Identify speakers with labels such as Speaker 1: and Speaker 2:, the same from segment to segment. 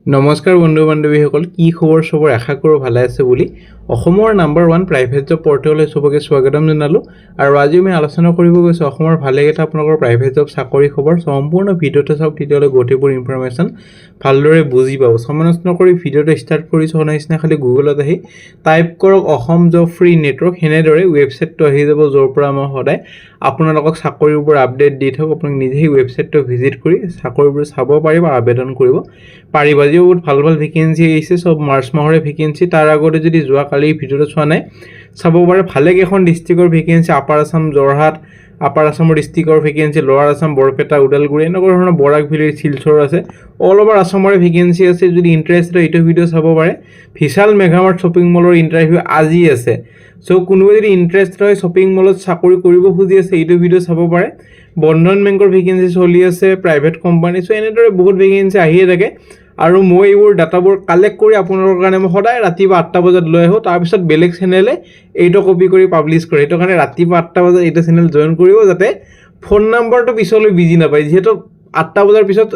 Speaker 1: নমস্কাৰ বন্ধু বান্ধৱীসকল, কি খবৰ সবৰ? আশা কৰোঁ ভালে আছে বুলি অসমৰ নাম্বাৰ 1 প্ৰাইভেট জব পৰ্টেললৈ সবকে স্বাগতম জনালোঁ। আৰু আজি আমি আলোচনা কৰিব গৈছোঁ অসমৰ ভালেকেইটা আপোনালোকৰ প্ৰাইভেট জব চাকৰি খবৰ। সম্পূৰ্ণ ভিডিঅ'টো চাওক, তেতিয়াহ'লে গোটেইবোৰ ইনফৰমেশ্যন ভালদৰে বুজি পাব। সময় নষ্ট নকৰি ভিডিঅ'টো ষ্টাৰ্ট কৰিছোঁ। নিচিনা খালি গুগলত আহি টাইপ কৰক অসম জব ফ্ৰী নেটৱৰ্ক, সেনেদৰে ৱেবছাইটটো আহি যাব, য'ৰ পৰা মই সদায় আপোনালোকক চাকৰিৰ ওপৰত আপডেট দি থাকোঁ। আপোনাক নিজে সেই ৱেবছাইটটো ভিজিট কৰি চাকৰিবোৰ চাব পাৰিব, আবেদন কৰিব পাৰিব। আজিও বহুত ভাল ভাল ভেকেঞ্চি আহিছে, চব মাৰ্চ মাহৰে ভেকেঞ্চি। তাৰ আগতে যদি যোৱাকালি ভিডিঅ'টো চোৱা নাই চাব পাৰে। ভালেকেইখন ডিষ্ট্ৰিক্টৰ vacancy, upper Assam Jorhat, upper আছামৰ ডিষ্ট্ৰিক্টৰ ভেকেঞ্চি, লোৱাৰ আছাম বৰপেটা, ওদালগুৰি, এনেকুৱা ধৰণৰ বৰাক ভেলী, শিলচৰ আছে। অল অভাৰ আছামৰে ভেকেঞ্চি আছে। যদি ইণ্টাৰেষ্টেড এইটো ভিডিঅ' চাব পাৰে। বিশাল মেগামাৰ্ট শ্বপিং মলৰ ইণ্টাৰভিউ আজি আছে। চ' কোনোবাই যদি ইণ্টাৰেষ্টেড হয়, শ্বপিং মলত চাকৰি কৰিব খুজি আছে, এইটো ভিডিঅ' চাব পাৰে। বন্ধন বেংকৰ ভেকেঞ্চি চলি আছে, প্ৰাইভেট কোম্পানী। চ' এনেদৰে বহুত ভেকেঞ্চি আহিয়ে থাকে। আৰু মই এইবোৰ ডাটাবোৰ কালেক্ট কৰি আপোনালোকৰ কাৰণে মই সদায় ৰাতিপুৱা 8টা বজাত লৈ আহোঁ। তাৰপিছত বেলেগ চেনেলে এইটো কপি কৰি পাব্লিছ কৰে। সেইটো কাৰণে ৰাতিপুৱা 8টা বজাত এইটো চেনেল জইন কৰিব, যাতে ফোন নম্বৰটো পিছলৈ বিজি নাপায়। যিহেতু 8টা বজাৰ পিছত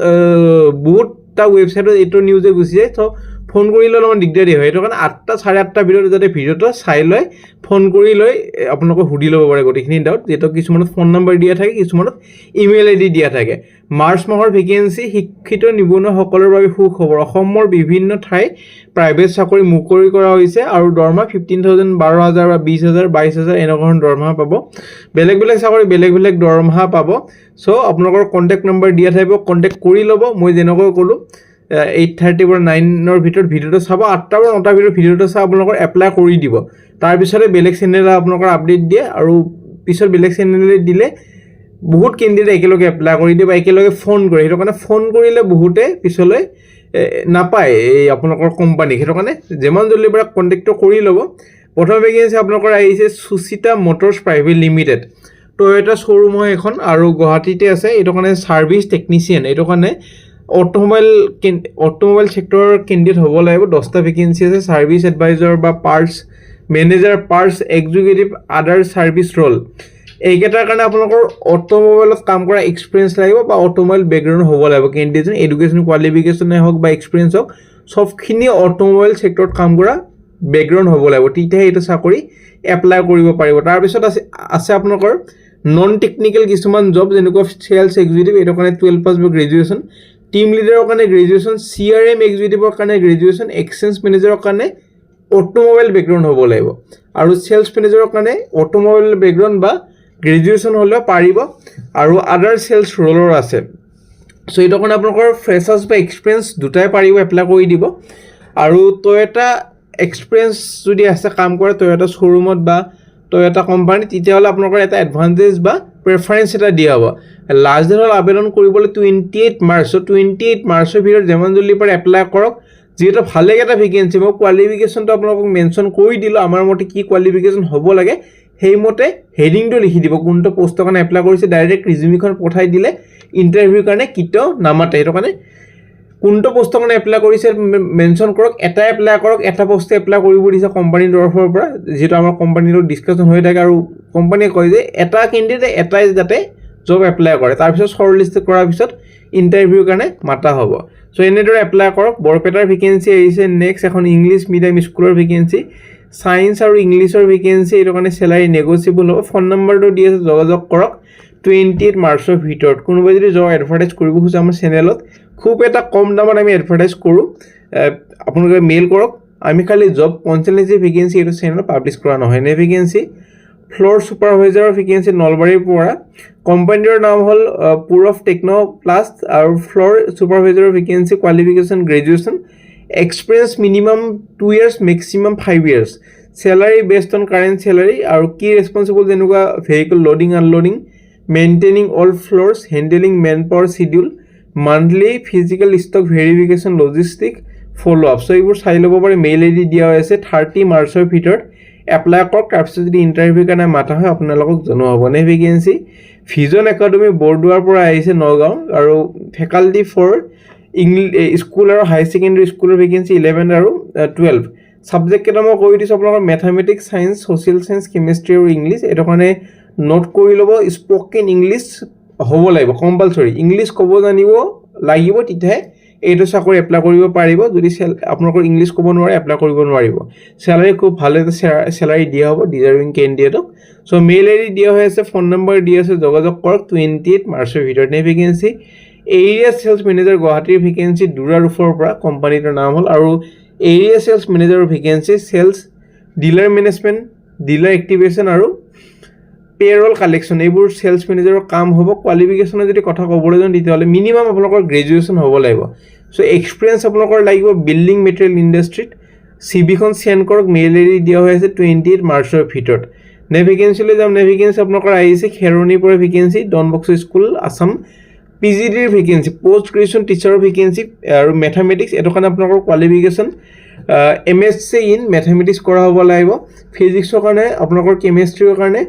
Speaker 1: বহুতটা ৱেবছাইটত এইটো নিউজে গুচি যায়, চ' ফোন কৰিলে অলপমান দিগদাৰী হয়। সেইটো কাৰণে 8টা, 8:30 ভিতৰত যাতে ভিডিঅ'টো চাই লৈ ফোন কৰি লৈ আপোনালোকে সুধি ল'ব পাৰে গোটেইখিনি ডাউট। যিহেতু কিছুমানত ফোন নম্বৰ দিয়া থাকে, কিছুমানত ইমেইল ID দিয়া থাকে। মাৰ্চ মাহৰ ভেকেঞ্চি, শিক্ষিত নিবনুৱাসকলৰ বাবে সুখবৰ। অসমৰ বিভিন্ন ঠাই প্ৰাইভেট চাকৰি মুকলি কৰা হৈছে আৰু দৰমহা 15,000, 12,000 বা 20,000, 22,000 এনেকুৱা ধৰণৰ দৰমহা পাব। বেলেগ বেলেগ চাকৰি বেলেগ বেলেগ দৰমহা পাব। চ' আপোনালোকৰ কণ্টেক্ট নম্বৰ দিয়া থাকিব, কণ্টেক্ট কৰি ল'ব। মই যেনেকৈ ক'লোঁ 8:30 পৰা 9ৰ ভিতৰত ভিডিঅ'টো চাব, 8টা পৰা 9টাৰ ভিতৰত ভিডিঅ'টো চাই আপোনালোকৰ এপ্লাই কৰি দিব। তাৰপিছতে বেলেগ চেনেলে আপোনালোকৰ আপডেট দিয়ে, আৰু পিছত বেলেগ চেনেলে দিলে বহুত কেণ্ডিডেট একেলগে এপ্লাই কৰি দিয়ে বা একেলগে ফোন কৰে। সেইটো কাৰণে ফোন কৰিলে বহুতে পিছলৈ নাপায় এই আপোনালোকৰ কোম্পানীক। সেইটো কাৰণে যিমান জলদি পৰা কণ্টেক্টটো কৰি ল'ব। প্ৰথম ভেকেঞ্চি আপোনালোকৰ আহিছে Suchita Motors private limited, Toyota showroom হয় এখন, আৰু গুৱাহাটীতে আছে। এইটো কাৰণে ছাৰ্ভিচ টেকনিচিয়ান, এইটো কাৰণে অটোমোবাইল ছেক্টৰৰ কেণ্ডিডেট হ'ব লাগিব। 10টা ভেকেঞ্চি আছে। ছাৰ্ভিচ এডভাইজৰ বা পাৰ্টছ মেনেজাৰ, পাৰ্টছ এক্সিকিউটিভ, আদাৰ ছাৰ্ভিচ ৰ'ল। এইকেইটাৰ কাৰণে আপোনালোকৰ অটোমোবাইলত কাম কৰা এক্সপিৰিয়েঞ্চ লাগিব বা অটোমোবাইল বেকগ্ৰাউণ্ড হ'ব লাগিব। কেণ্ডিডেট এডুকেশ্যন কোৱালিফিকেশ্যনে হওক বা এক্সপিৰিয়েঞ্চ হওক, চবখিনি অটোমোবাইল ছেক্টৰত কাম কৰা বেকগ্ৰাউণ্ড হ'ব লাগিব, তেতিয়াহে এইটো চাকৰি এপ্লাই কৰিব পাৰিব। তাৰপিছত আছে আপোনালোকৰ নন টেকনিকেল কিছুমান জব, যেনেকুৱা চেলছ এক্সিকিউটিভ, এইটো কাৰণে 12 পাছ বা গ্ৰেজুৱেশ্যন। টিম লিডাৰৰ কাৰণে গ্ৰেজুৱেশ্যন, CRM এক্সিকিউটিভৰ কাৰণে গ্ৰেজুৱেশ্যন, এক্সচেঞ্জ মেনেজাৰৰ কাৰণে অটোমোবাইল বেকগ্ৰাউণ্ড হ'ব লাগিব, আৰু চেলছ মেনেজাৰৰ কাৰণে অটোমোবাইল বেকগ্ৰাউণ্ড বা গ্ৰেজুৱেশ্যন হ'লেও পাৰিব। আৰু আদাৰ চেলছ ৰ'লৰ আছে। চ' এইটো কাৰণে আপোনালোকৰ ফ্ৰেছাৰ্ছ বা এক্সপিৰিয়েঞ্চ দুটাই পাৰিব এপ্লাই কৰি দিব। আৰু টয়টা এক্সপিৰিয়েঞ্চ যদি আছে, কাম কৰে টয়টা শ্ব'ৰুমত বা টয়টা কোম্পানী, তেতিয়াহ'লে আপোনালোকৰ এটা এডভান্টেজ বা প্ৰেফাৰেঞ্চ এটা দিয়া হ'ব। লাষ্ট ডেট হ'ল আবেদন কৰিবলৈ 28 মাৰ্চ। চ' 28 মাৰ্চৰ ভিতৰত যিমান জলদি পাৰে এপ্লাই কৰক। যিহেতু ভালেকেইটা ভেকেঞ্চি, মই কোৱালিফিকেশ্যনটো আপোনালোকক মেনশ্যন কৰি দিলোঁ। আমাৰ মতে কি কোৱালিফিকেশ্যন হ'ব লাগে সেইমতে হেডিংটো লিখি দিব, কোনটো পষ্টৰ কাৰণে এপ্লাই কৰিছে। ডাইৰেক্ট ৰিজিউমিখন পঠাই দিলে ইণ্টাৰভিউৰ কাৰণে কেতিয়াও নামাতে। সেইটো কাৰণে কোনটো পষ্টৰ কাৰণে এপ্লাই কৰিছে মেনশ্যন কৰক। এটা এপ্লাই কৰক, এটা পষ্টে এপ্লাই কৰিব দিছে কোম্পানীৰ তৰফৰ পৰা। যিহেতু আমাৰ কোম্পানীৰ লগত ডিছকাশ্যন হৈ থাকে, আৰু কোম্পানীয়ে কয় যে এটা কেণ্ডিডেট এটাই যাতে জব এপ্লাই কৰে। তাৰপিছত শ্বৰ্ট লিষ্ট কৰাৰ পিছত ইণ্টাৰভিউৰ কাৰণে মাতা হ'ব। চ' এনেদৰে এপ্লাই কৰক। বৰপেটাৰ ভেকেঞ্চি আহিছে। নেক্সট এখন ইংলিছ মিডিয়াম স্কুলৰ ভেকেঞ্চি, ছায়েন্স আৰু ইংলিছৰ ভেকেঞ্চি। এইটো কাৰণে চেলাৰী নেগচিয়েবল হ'ব। ফোন নম্বৰটো দি আছে, যোগাযোগ কৰক 28 মাৰ্চৰ ভিতৰত। কোনোবাই যদি জব এডভাৰটাইজ কৰিব খোজে আমাৰ চেনেলত, খুব এটা কম দামত আমি এডভাৰটাইজ কৰোঁ, আপোনালোকে মেইল কৰক। আমি খালি জব কনচালটেঞ্চি ভেকেঞ্চি এইটো চেনেলত পাব্লিছ কৰা নহয়। এনে ভেকেঞ্চি ফ্ল'ৰ ছুপাৰভাইজাৰৰ ভেকেঞ্চি নলবাৰীৰ পৰা। কোম্পানীটোৰ নাম হ'ল পুৰফ টেকন'প্লাষ্ট, আৰু ফ্ল'ৰ ছুপাৰভাইজাৰৰ vacancy qualification graduation, experience minimum 2 years, maximum 5 years। Salary based on current salary, আৰু কি ৰেছপনচিবল যেনেকুৱা vehicle loading unloading, maintaining all floors, handling man power schedule, monthly physical stock verification, logistic follow' up. So' এইবোৰ চাই ল'ব পাৰে। Mail ID দিয়া হৈ আছে। 30 মাৰ্চৰ ভিতৰত এপ্লাই কৰক। তাৰপিছত যদি ইণ্টাৰভিউৰ কাৰণে মাতা হয় আপোনালোকক জনোৱা হ'ব। নে ভেকেঞ্চি ভিজন একাডেমী বৰদোৱাৰ পৰা আহিছে, নগাঁও, আৰু ফেকাল্টি ফৰ স্কুল আৰু হাই ছেকেণ্ডেৰী স্কুলৰ ভেকেঞ্চি 11 আৰু 12। ছাবজেক্ট কেইটা মই কৈ দিছোঁ আপোনালোকৰ, mathematics, science, social science, chemistry আৰু ইংলিছ। এইটো কাৰণে নোট কৰি ল'ব। স্পকেন ইংলিছ হ'ব লাগিব কম্পালচৰি। ইংলিছ ক'ব জানিব লাগিব, তেতিয়াহে এইটো চাকৰি এপ্লাই কৰিব পাৰিব যদি আপোনালোকৰ ইংলিছ ক'ব নোৱাৰে এপ্লাই কৰিব নোৱাৰিব চেলাৰী খুব ভাল এটা চেলাৰী দিয়া হ'ব ডিজাৰ্ভিং কেণ্ডিডেটক সো মেইল আইডি দিয়া হৈ আছে ফোন নম্বৰ দিয়া আছে যোগাযোগ কৰক 28 মাৰ্চৰ ভিতৰত নে ভেকেন্সি এৰিয়া সেলছ মেনেজাৰ গুৱাহাটীৰ ভেকেন্সি দুৰা ৰূফৰ পৰা কোম্পানীটোৰ নাম হ'ল আৰু এৰিয়া সেলছ মেনেজাৰৰ vacancy sales dealer management dealer activation আৰু পেৰল কালেকশ্যন এইবোৰ সেলছ মেনেজাৰৰ কাম হ'ব কোৱালিফিকেশ্যনৰ যদি কথা ক'বলৈ যাওঁ তেতিয়াহ'লে মিনিমাম আপোনালোকৰ গ্ৰেজুৱেশ্যন হ'ব লাগিব সো এক্সপিৰিয়েঞ্চ আপোনালোকৰ লাগিব বিল্ডিং মেটেৰিয়েল ইণ্ডাষ্ট্ৰীত চিভিখন চেণ্ড কৰক মেইল আইডি দিয়া হৈ আছে 28 মাৰ্চৰ ভিতৰত নে ভেকেন্সিলৈ যাম নে ভেকেন্সি আপোনালোকৰ আহিছে খেৰণিৰ পৰা ভেকেন্সি ডন বক্স স্কুল আছাম পিজিডিৰ ভেকেন্সি পোষ্ট গ্ৰেজুৱেশ্যন টিচাৰৰ ভেকেন্সি আৰু মেথামেটিক্স এইটো কাৰণে আপোনালোকৰ কোৱালিফিকেশ্যন MSc ইন মেথামেটিক্স কৰা হ'ব লাগিব ফিজিক্সৰ কাৰণে আপোনালোকৰ কেমেষ্ট্ৰিৰ কাৰণে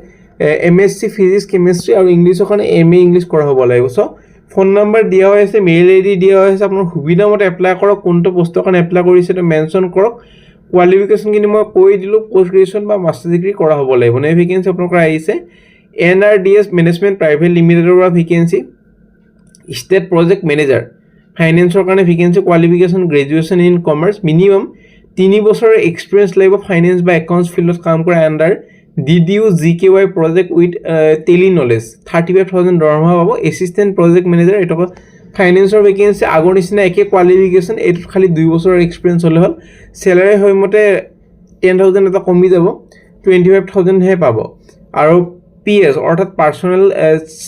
Speaker 1: MSc ফিজিক্স কেমেষ্ট্ৰি আৰু ইংলিছৰ কাৰণে MA ইংলিছ কৰা হ'ব লাগিব সো ফোন নম্বৰ দিয়া হৈ আছে মেইল আইডি দিয়া হৈ আছে আপোনাৰ সুবিধা মতে এপ্লাই কৰক কোনটো পোষ্টৰ কাৰণে এপ্লাই কৰিছে তো মেনশ্যন কৰক কোৱালিফিকেশ্যন কিন্তু মই কৈ দিলোঁ পোষ্ট গ্ৰেজুৱেশ্যন বা মাষ্টাৰ ডিগ্ৰী কৰা হ'ব লাগিব নে ভেকেন্সি আপোনালোকৰ আহিছে NRDS মেনেজমেণ্ট প্ৰাইভেট লিমিটেডৰ পৰা ভেকেন্সি ষ্টেট প্ৰজেক্ট মেনেজাৰ ফাইনেন্সৰ কাৰণে vacancy qualification graduation in commerce minimum 3 বছৰৰ এক্সপিৰিয়েঞ্চ লাগিব ফাইনেন্স বা একাউণ্টছ ফিল্ডত কাম কৰা under DDU GKY project with tele knowledge 35,000 দৰমহা পাব এসিস্ট্যান্ট প্ৰজেক্ট মেনেজাৰ এটা ফাইনেন্সৰ ভেকেন্সি আগৰ নিচিনা একে কোৱালিফিকেশ্যন এইটো খালি 2 বছৰৰ এক্সপিৰিয়েঞ্চ হ'লে হ'ল স্যালাৰি হয় মতে 10,000 এটা কমি যাব 25,000 হে পাব আৰু PS অৰ্থাৎ পাৰ্সোনাল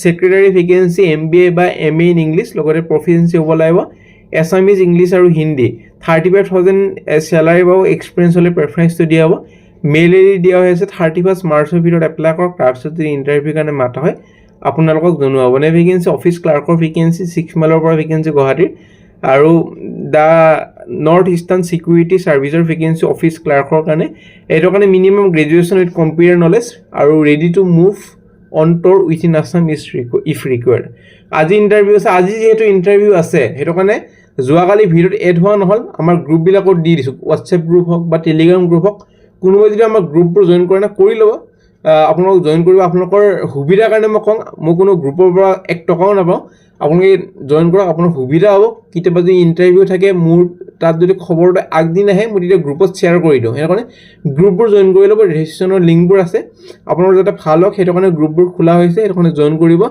Speaker 1: সেক্ৰেটাৰী ভেকেন্সি MBA বা MA ইন ইংলিছ লগতে প্ৰফিচিয়েন্সি হ'ব লাগিব এছামিজ ইংলিছ আৰু হিন্দী 35,000 স্যালাৰি পাব এক্সপিৰিয়েঞ্চ হ'লে প্ৰেফাৰেন্সটো দিয়া হ'ব মেইল আইডি দিয়া হৈ আছে 31 মাৰ্চৰ ভিতৰত এপ্লাই কৰক তাৰপিছত যদি ইণ্টাৰভিউ কাৰণে মাতা হয় আপোনালোকক জনোৱা হ'ব নে ভেকেন্সি অফিচ ক্লাৰ্কৰ ভেকেন্সি 6 মাইলৰ পৰা ভেকেন্সি গুৱাহাটীৰ আৰু দা নৰ্থ ইষ্টাৰ্ণ সিকিউৰিটি সাৰ্ভিসৰ ভেকেন্সি অফিচ ক্লাৰ্কৰ কাৰণে এইটো কাৰণে minimum graduation with computer knowledge আৰু ready to move on tour within Assam if required আজি ইণ্টাৰভিউ আছে আজি যেহেতু ইণ্টাৰভিউ আছে সেইটো কাৰণে যোৱাকালি ভিডিঅ'ত এড হোৱা নহ'ল আমাৰ গ্ৰুপবিলাকত দি দিছোঁ হোৱাটছএপ গ্ৰুপ হওক বা টেলিগ্ৰাম গ্ৰুপ হওক কোনোবাই যদি আমাৰ গ্ৰুপবোৰ জয়েন কৰে না কৰি ল'ব আপোনালোক জয়েন কৰিব আপোনালোকৰ সুবিধাৰ কাৰণে মই কওঁ মই কোনো গ্ৰুপৰ পৰা 1 টকাও নাপাওঁ আপোনালোকে জয়েন কৰক আপোনাৰ সুবিধা হ'ব কেতিয়াবা যদি ইণ্টাৰভিউ থাকে মোৰ তাত যদি খবৰটো আগদিন আহে মই তেতিয়া গ্ৰুপত শ্বেয়াৰ কৰি দিওঁ সেইটো কাৰণে গ্ৰুপবোৰ জয়েন কৰি ল'ব ৰেজিষ্ট্ৰেশ্যনৰ লিংকবোৰ আছে আপোনালোকৰ যাতে ভাল হওক সেইটো কাৰণে গ্ৰুপবোৰ খোলা হৈছে সেইটো কাৰণে জয়েন কৰিব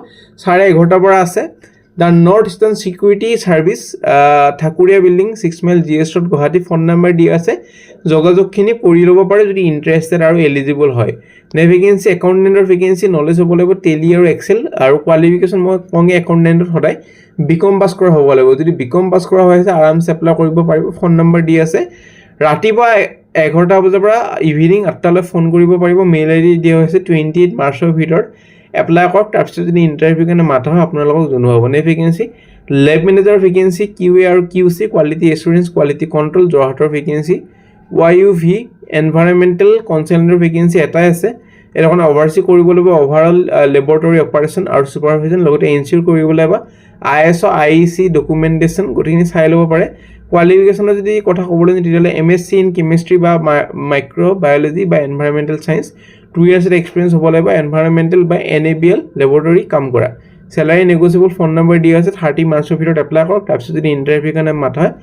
Speaker 1: 11:30 পৰা আছে the north Eastern security service Thakuria building 6 mile GS road Guwahati phone number দিয়া আছে যোগাযোগখিনি কৰি ল'ব পাৰে যদি ইন্টাৰেষ্টেড আৰু এলিজিবল হয় নে ভেকেন্সি একাউণ্টেণ্টৰ ভেকেন্সি নলেজ হ'ব লাগিব টেলি আৰু এক্সেল আৰু কোৱালিফিকেশ্যন মই কওঁগে একাউণ্টেণ্টত সদায় বিকম পাছ কৰা হ'ব লাগিব যদি বিকম পাছ কৰা হৈছে আৰামছে এপ্লাই কৰিব পাৰিব ফোন নম্বৰ দি আছে ৰাতিপুৱা 11টা বজাৰ পৰা ইভিনিং 8টালৈ ফোন কৰিব পাৰিব মেইল আইডি দিয়া হৈছে 28 মাৰ্চৰ ভিতৰত এপ্লাই কৰক তাৰপিছত যদি ইণ্টাৰভিউ কাৰণে মাতা হয় আপোনালোকক জনোৱা হ'ব নে ভেকেন্সি লেব মেনেজাৰ ভেকেন্সি QA আৰু QC quality assurance quality control যোৰহাটৰ ভেকেন্সি YUV এনভাইৰনমেণ্টেল কনচালটেণ্টৰ ভেকেন্সি এটাই আছে এটা কাৰণে অভাৰচি কৰিব লাগিব ওভাৰঅল লেবৰেটৰী অপাৰেশ্যন আৰু ছুপাৰভিজন লগতে এনচিউৰ কৰিব লাগিব ISO IEC ডকুমেণ্টেশ্যন গোটেইখিনি চাই ল'ব পাৰে কোৱালিফিকেশ্যনৰ যদি কথা ক'বলৈ যাওঁ তেতিয়াহ'লে MSc ইন কেমেষ্ট্ৰি বা মাইক্ৰ'বায়'লজি বা এনভাইৰনমেণ্টেল চায়েন্স 2 years এক্সপিৰিয়েঞ্চ হ'ব লাগিব এনভাইৰনমেণ্টেল বা NABL লেবৰেটৰী কাম কৰা স্যালাৰি নেগোচিয়েবল ফোন নম্বৰ দিয়া আছে 30 মাৰ্চৰ ভিতৰত এপ্লাই কৰক তাৰপিছত যদি ইণ্টাৰভিউ কাৰণে মাতা হয়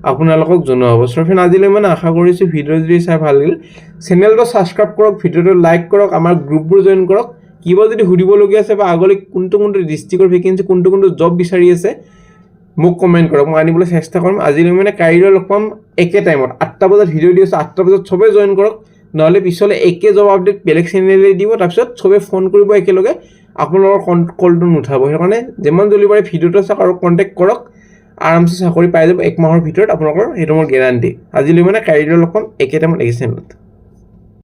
Speaker 1: আপোনালোকক জনোৱা হ'ব সো ফ্ৰেণ্ড আজিলৈ মানে আশা কৰিছোঁ ভিডিঅ' যদি চাই ভাল লাগিল চেনেলটো সাবস্ক্ৰাইব কৰক ভিডিঅ'টো লাইক কৰক আমাৰ গ্ৰুপবোৰ জয়েন কৰক কিবা যদি সুধিবলগীয়া আছে বা আগলৈ কোনটো ডিষ্ট্ৰিক্টৰ ভেকেন্সি কোনটো জব বিচাৰি আছে মোক কমেণ্ট কৰক মই আনিবলৈ চেষ্টা কৰিম আজিলৈ মানে কাইলৈ লগ পাম একে টাইমত 8টা বজাত ভিডিঅ' দি আছে 8টা বজাত সবে জয়েন কৰক নহ'লে পিছলৈ একে জব আপডেট বেলেগ চেনেলে দিব তাৰপিছত সবে ফোন কৰিব একেলগে আপোনালোকৰ কলটো নুঠাব সেইকাৰণে যিমান জলদি পাৰে ভিডিঅ'টো চাওক আৰু কণ্টেক্ট কৰক আৰামছে চাকৰি পাই যাব 1 মাহৰ ভিতৰত আপোনালোকৰ সেইটো মোৰ গেৰাণ্টি আজিলৈ মানে কাইলৈ লগ পাম একে টাইমত একে চেনেলত